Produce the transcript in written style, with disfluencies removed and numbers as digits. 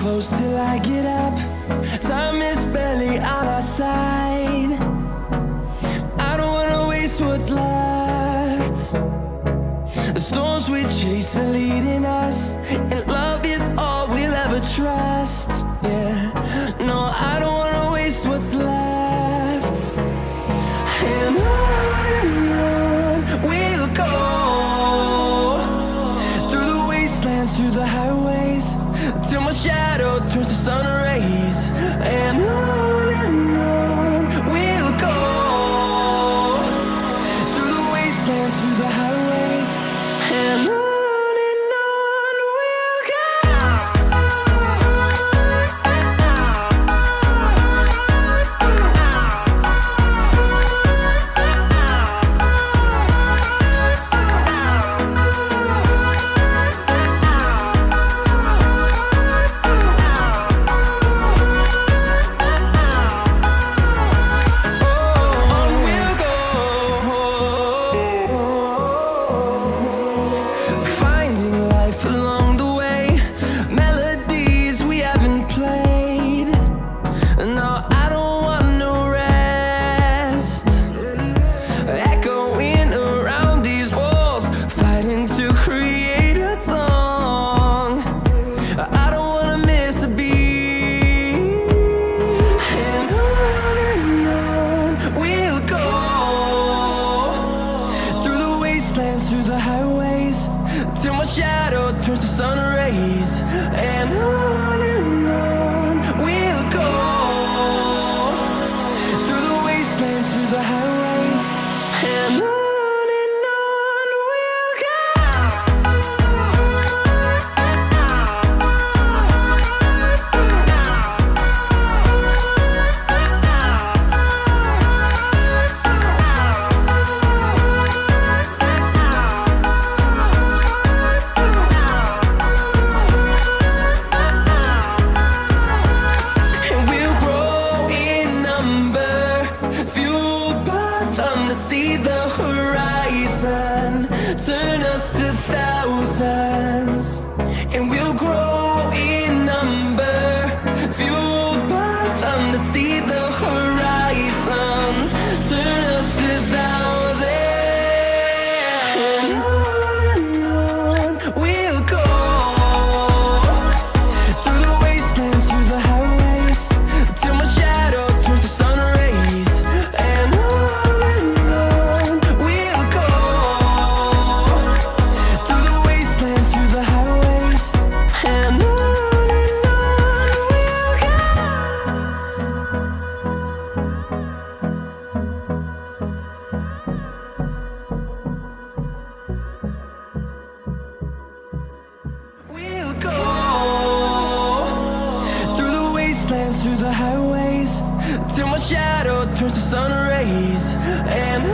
close till I get up. Time is barely on our side. I don't wanna waste what's left. The storms we chase are leading us, and love is all we'll ever trust. Yeah, no, I don't wanna waste what's left. And on we'll go, through the wastelands, through the highways, till my shadow turns to sun rays. And on we'll go, through the wastelands, through the highways, and on we'll go. Through the highways, till my shadow turns to sun rays. And on we'll go, through the wastelands, through the highways, and on we'll go. See the horizon, turn us to thousands, and we'll grow in number, fueled by them to see the horizon, turn us to thousands. And on we'll go, through the wastelands, through the highways, till my shadow turns to sun rays. And through the highways, till my shadow turns to sun rays. And